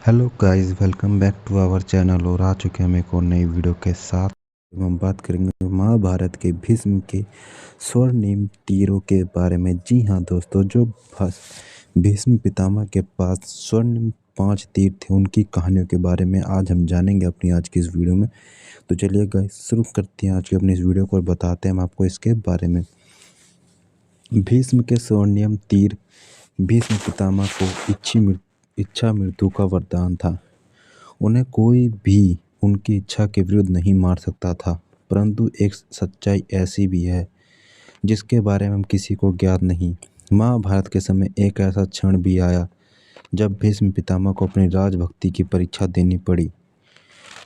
Hello guys, welcome back to our channel. और आ चुके हैं हम एक और नई वीडियो के साथ। हम बात करेंगे महाभारत के भीष्म के स्वर्णिम तीरों के बारे में। जी हाँ दोस्तों, जो भीष्म पितामह के पास स्वर्णिम 5 तीर थे, उनकी कहानियों के बारे में आज हम जानेंगे अपनी आज की इस वीडियो में। तो चलिए गाइस, शुरू करते हैं आज की अपनी इस वीडियो को और बताते हैं हम आपको इसके बारे में। भीष्म के स्वर्णिम तीर भीष्म पितामह को इच्छा मृत्यु का वरदान था। उन्हें कोई भी उनकी इच्छा के विरुद्ध नहीं मार सकता था। परंतु एक सच्चाई ऐसी भी है जिसके बारे में हम किसी को ज्ञात नहीं। महाभारत के समय एक ऐसा क्षण भी आया जब भीष्म पितामह को अपनी राजभक्ति की परीक्षा देनी पड़ी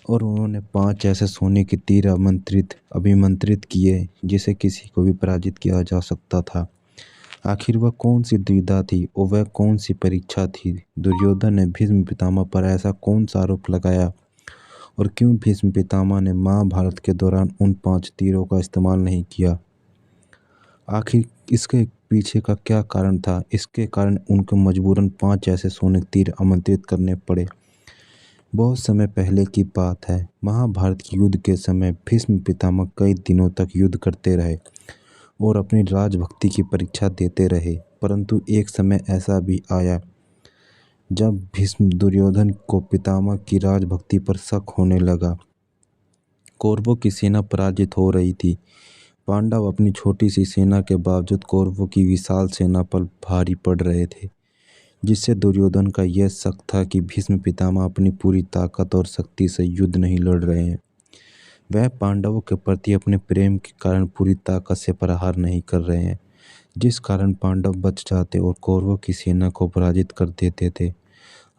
और उन्होंने 5 ऐसे सोने के तीर अभिमंत्रित किए जिसे किसी को भी पराजित किया जा सकता था। आखिर वह कौन सी दुविधा थी और वह कौन सी परीक्षा थी? दुर्योधन ने भीष्म पितामह पर ऐसा कौन सा आरोप लगाया और क्यों भीष्म पितामह ने महाभारत के दौरान उन 5 तीरों का इस्तेमाल नहीं किया? आखिर इसके पीछे का क्या कारण था? इसके कारण उनको मजबूरन 5 ऐसे सोने के तीर आमंत्रित करने पड़े। बहुत समय पहले की बात है। महाभारत के युद्ध के समय भीष्म पितामह कई दिनों तक युद्ध करते रहे और अपनी राजभक्ति की परीक्षा देते रहे। परंतु एक समय ऐसा भी आया जब भीष्म दुर्योधन को पितामह की राजभक्ति पर शक होने लगा। कौरवों की सेना पराजित हो रही थी। पांडव अपनी छोटी सी सेना के बावजूद कौरवों की विशाल सेना पर भारी पड़ रहे थे, जिससे दुर्योधन का यह शक था कि भीष्म पितामह अपनी पूरी ताकत और शक्ति से युद्ध नहीं लड़ रहे हैं। वह पांडवों के प्रति अपने प्रेम के कारण पूरी ताकत से प्रहार नहीं कर रहे हैं, जिस कारण पांडव बच जाते और कौरवों की सेना को पराजित कर देते थे।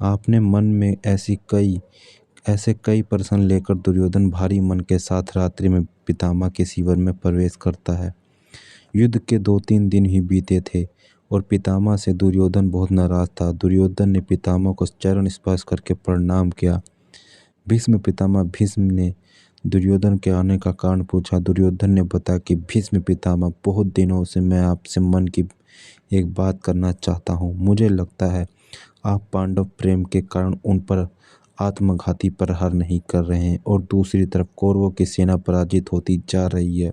आपने मन में ऐसे कई प्रश्न लेकर दुर्योधन भारी मन के साथ रात्रि में पितामह के शिविर में प्रवेश करता है। युद्ध के 2-3 दिन ही बीते थे और पितामह से दुर्योधन बहुत नाराज था। दुर्योधन ने पितामह को चरण स्पर्श करके प्रणाम किया। भीष्म ने दुर्योधन के आने का कारण पूछा। दुर्योधन ने बताया कि भीष्म पितामह, बहुत दिनों से मैं आपसे मन की एक बात करना चाहता हूँ। मुझे लगता है आप पांडव प्रेम के कारण उन पर आत्मघाती प्रहार नहीं कर रहे हैं और दूसरी तरफ कौरवों की सेना पराजित होती जा रही है।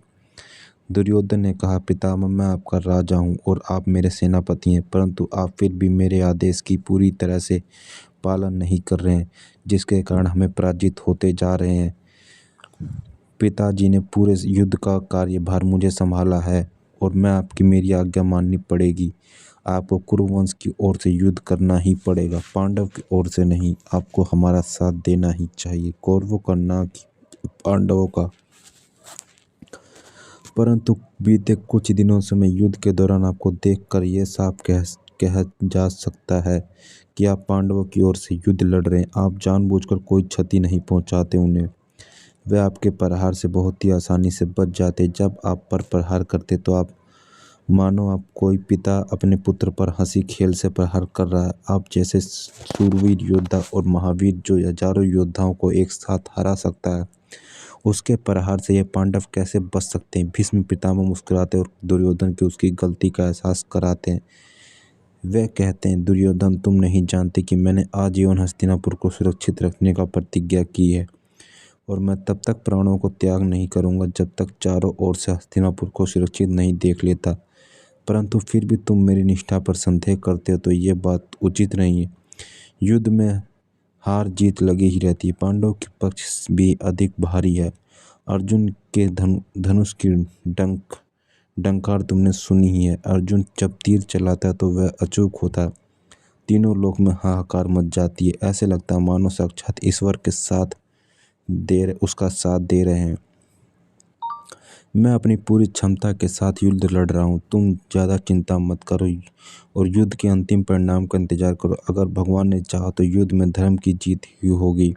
दुर्योधन ने कहा, पितामह, मैं आपका राजा हूँ और आप मेरे सेनापति हैं, परंतु आप फिर भी मेरे आदेश की पूरी तरह से पालन नहीं कर रहे हैं, जिसके कारण हमें पराजित होते जा रहे हैं। पिताजी ने पूरे युद्ध का कार्यभार मुझे संभाला है और मेरी आज्ञा माननी पड़ेगी। आपको कुरुवंश की ओर से युद्ध करना ही पड़ेगा, पांडव की ओर से नहीं। आपको हमारा साथ देना ही चाहिए, कौरवों का ना कि पांडवों का। परंतु बीते कुछ दिनों से मैं युद्ध के दौरान आपको देखकर यह साफ कहा जा सकता है कि आप पांडवों की ओर से युद्ध लड़ रहे हैं। आप जानबूझकर कोई क्षति नहीं पहुंचाते उन्हें। वे आपके प्रहार से बहुत ही आसानी से बच जाते। जब आप पर प्रहार करते तो आप मानो आप कोई पिता अपने पुत्र पर हंसी खेल से प्रहार कर रहा है। आप जैसे शूरवीर योद्धा और महावीर जो हजारों योद्धाओं को एक साथ हरा सकता है, उसके प्रहार से ये पांडव कैसे बच सकते हैं? भीष्म पितामह मुस्कुराते और दुर्योधन की उसकी गलती का एहसास कराते हैं। वे कहते हैं, दुर्योधन, तुम नहीं जानते कि मैंने आजीवन हस्तिनापुर को सुरक्षित रखने का प्रतिज्ञा की है और मैं तब तक प्राणों को त्याग नहीं करूंगा जब तक चारों ओर से हस्तिनापुर को सुरक्षित नहीं देख लेता। परंतु फिर भी तुम मेरी निष्ठा पर संदेह करते हो तो ये बात उचित नहीं है। युद्ध में हार जीत लगी ही रहती है। पांडव के पक्ष भी अधिक भारी है। अर्जुन के धनुष की डंकार तुमने सुनी ही है। अर्जुन जब तीर चलाता है तो वह अचूक होता है। तीनों लोक में हाहाकार मच जाती है। ऐसे लगता है मानो साक्षात ईश्वर के साथ उसका साथ दे रहे हैं। मैं अपनी पूरी क्षमता के साथ युद्ध लड़ रहा हूँ। तुम ज़्यादा चिंता मत करो और युद्ध के अंतिम परिणाम का इंतजार करो। अगर भगवान ने चाहा तो युद्ध में धर्म की जीत ही होगी।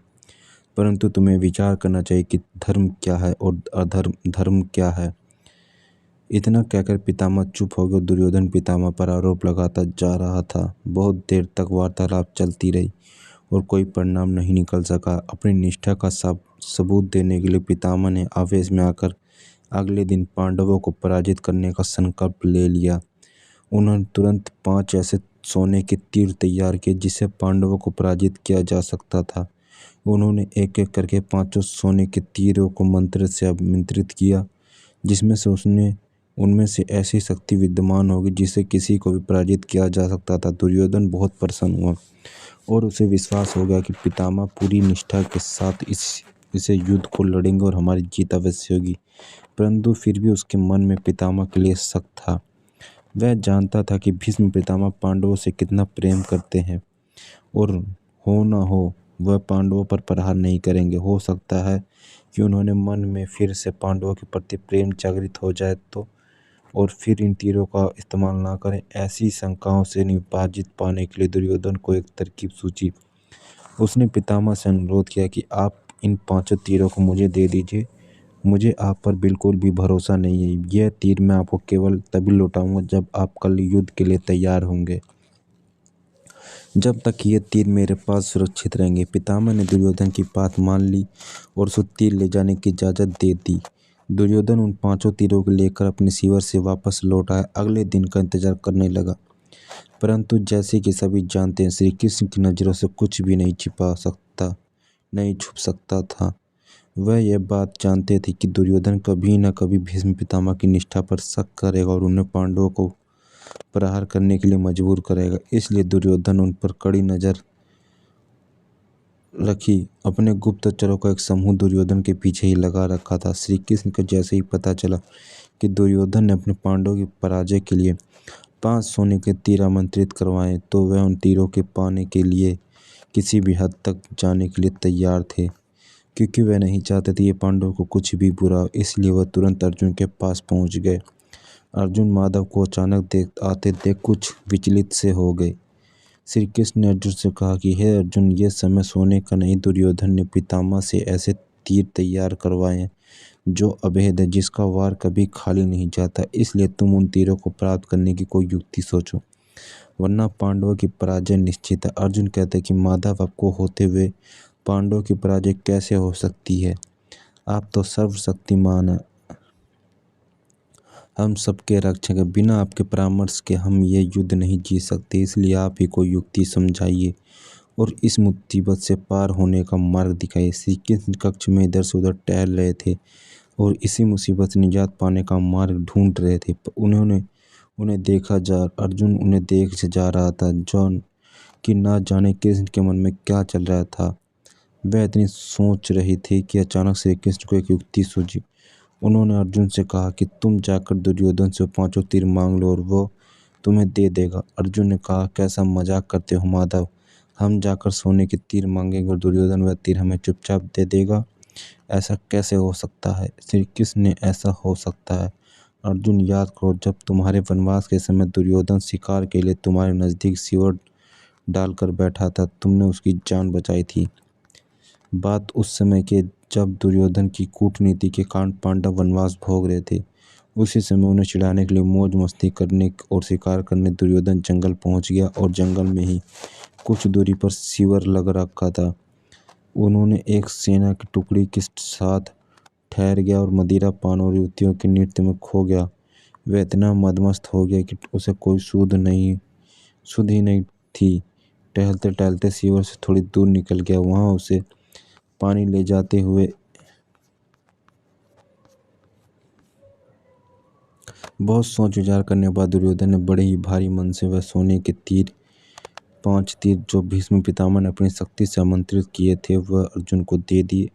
परंतु तुम्हें विचार करना चाहिए कि धर्म क्या है और धर्म क्या है। इतना कहकर पितामह चुप हो गए। दुर्योधन पितामह पर आरोप लगाता जा रहा था। बहुत देर तक वार्तालाप चलती रही और कोई परिणाम नहीं निकल सका। अपनी निष्ठा का सबूत देने के लिए पितामह ने आवेश में आकर अगले दिन पांडवों को पराजित करने का संकल्प ले लिया। उन्होंने तुरंत 5 ऐसे सोने के तीर तैयार किए जिससे पांडवों को पराजित किया जा सकता था। उन्होंने एक एक करके 5 सोने के तीरों को मंत्र से आमंत्रित किया, जिसमें से उनमें से ऐसी शक्ति विद्यमान होगी जिससे किसी को भी पराजित किया जा सकता था। दुर्योधन बहुत प्रसन्न हुआ और उसे विश्वास हो गया कि पितामह पूरी निष्ठा के साथ इसे युद्ध को लड़ेंगे और हमारी जीत अवश्य होगी। परंतु फिर भी उसके मन में पितामह के लिए शक था। वह जानता था कि भीष्म पितामह पांडवों से कितना प्रेम करते हैं और हो ना हो वह पांडवों पर प्रहार नहीं करेंगे। हो सकता है कि उन्होंने मन में फिर से पांडवों के प्रति प्रेम जागृत हो जाए तो, और फिर इन तीरों का इस्तेमाल ना करें। ऐसी शंकाओं से निपाजित पाने के लिए दुर्योधन को एक तरकीब सूझी। उसने पितामह से अनुरोध किया कि आप इन 5 तीरों को मुझे दे दीजिए। मुझे आप पर बिल्कुल भी भरोसा नहीं है। यह तीर मैं आपको केवल तभी लौटाऊंगा जब आप कल युद्ध के लिए तैयार होंगे। जब तक ये तीर मेरे पास सुरक्षित रहेंगे। पितामह ने दुर्योधन की बात मान ली और उसे तीर ले जाने की इजाज़त दे दी। दुर्योधन उन 5 तीरों को लेकर अपने शिविर से वापस लौट आया। अगले दिन का इंतजार करने लगा, परंतु जैसे कि सभी जानते हैं, श्री कृष्ण की नज़रों से कुछ भी नहीं छुप सकता था। वह यह बात जानते थे कि दुर्योधन कभी न कभी भीष्म पितामह की निष्ठा पर शक करेगा और उन्हें पांडवों को प्रहार करने के लिए मजबूर करेगा। इसलिए दुर्योधन उन पर कड़ी नज़र रखी। अपने गुप्तचरों का एक समूह दुर्योधन के पीछे ही लगा रखा था। श्री कृष्ण को जैसे ही पता चला कि दुर्योधन ने अपने पांडवों की पराजय के लिए 5 सोने के तीर आमंत्रित करवाए, तो वह उन तीरों के पाने के लिए किसी भी हद तक जाने के लिए तैयार थे, क्योंकि वह नहीं चाहते थे ये पांडवों को कुछ भी बुरा हो। इसलिए वह तुरंत अर्जुन के पास पहुंच गए। अर्जुन माधव को अचानक आते देख कुछ विचलित से हो गए। श्री कृष्ण ने अर्जुन से कहा कि हे अर्जुन, ये समय सोने का नहीं। दुर्योधन ने पितामह से ऐसे तीर तैयार करवाए हैं जो अभेद है, जिसका वार कभी खाली नहीं जाता। इसलिए तुम उन तीरों को प्राप्त करने की कोई युक्ति सोचो, वरना पांडवों की पराजय निश्चित है। अर्जुन कहते कि माधव, आपको होते हुए पांडवों की पराजय कैसे हो सकती है? आप तो सर्वशक्तिमान हैं, हम सबके रक्षक हैं। बिना आपके परामर्श के हम ये युद्ध नहीं जीत सकते। इसलिए आप ही कोई युक्ति समझाइए और इस मुसीबत से पार होने का मार्ग दिखाइए। श्री कृष्ण कक्ष में इधर से उधर टहल रहे थे और इसी मुसीबत से निजात पाने का मार्ग ढूंढ रहे थे। अर्जुन उन्हें देख से जा रहा था, जॉन कि ना जाने कृष्ण के मन में क्या चल रहा था। वह इतनी सोच रही थी कि अचानक श्री कृष्ण को एक युक्ति सूझी। उन्होंने अर्जुन से कहा कि तुम जाकर दुर्योधन से 5 तीर मांग लो और वो तुम्हें दे देगा। अर्जुन ने कहा, कैसा मजाक करते हो माधव, हम जाकर सोने के तीर मांगेंगे और दुर्योधन वह तीर हमें चुपचाप दे देगा? ऐसा कैसे हो सकता है? श्री कृष्ण ने, ऐसा हो सकता है अर्जुन, याद करो जब तुम्हारे वनवास के समय दुर्योधन शिकार के लिए तुम्हारे नज़दीक शिविर डालकर बैठा था, तुमने उसकी जान बचाई थी। बात उस समय के जब दुर्योधन की कूटनीति के कारण पांडव वनवास भोग रहे थे। उसी समय उन्हें चिढ़ाने के लिए मौज मस्ती करने और शिकार करने दुर्योधन जंगल पहुंच गया और जंगल में ही कुछ दूरी पर शिविर लग रखा था। उन्होंने एक सेना की टुकड़ी के साथ ठहर गया और मदिरा पान और युवतियों के नृत्य में खो गया। वह इतना मदमस्त हो गया कि उसे कोई सुध ही नहीं थी। टहलते टहलते शिविर से थोड़ी दूर निकल गया। वहां उसे पानी ले जाते हुए बहुत सोच विचार करने के बाद दुर्योधन ने बड़े ही भारी मन से वह सोने के 5 तीर जो भीष्म पितामह ने अपनी शक्ति से आमंत्रित किए थे, वह अर्जुन को दे दिए।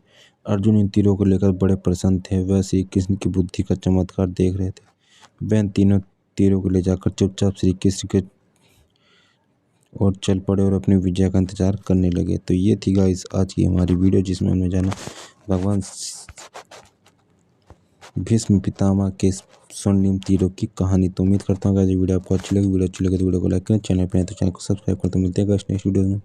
अर्जुन इन तीरों को लेकर बड़े प्रसन्न थे। वह श्री कृष्ण की बुद्धि का चमत्कार देख रहे थे। वह इन तीनों तीरों को ले जाकर चुपचाप श्री कृष्ण के और चल पड़े और अपनी विजय का इंतजार करने लगे। तो ये थी गाइस आज की हमारी वीडियो, जिसमें हमने जाना भगवान भीष्म पितामह के स्वर्णिम तीरों की कहानी। तो उम्मीद करता हूँ गाइस ये वीडियो आपको अच्छी लगी। वीडियो अच्छी लगे तो वीडियो को लाइक करें, चैनल पर नहीं तो चैनल को सब्सक्राइब करें। तो मिलते हैं गाइस नेक्स्ट वीडियो में।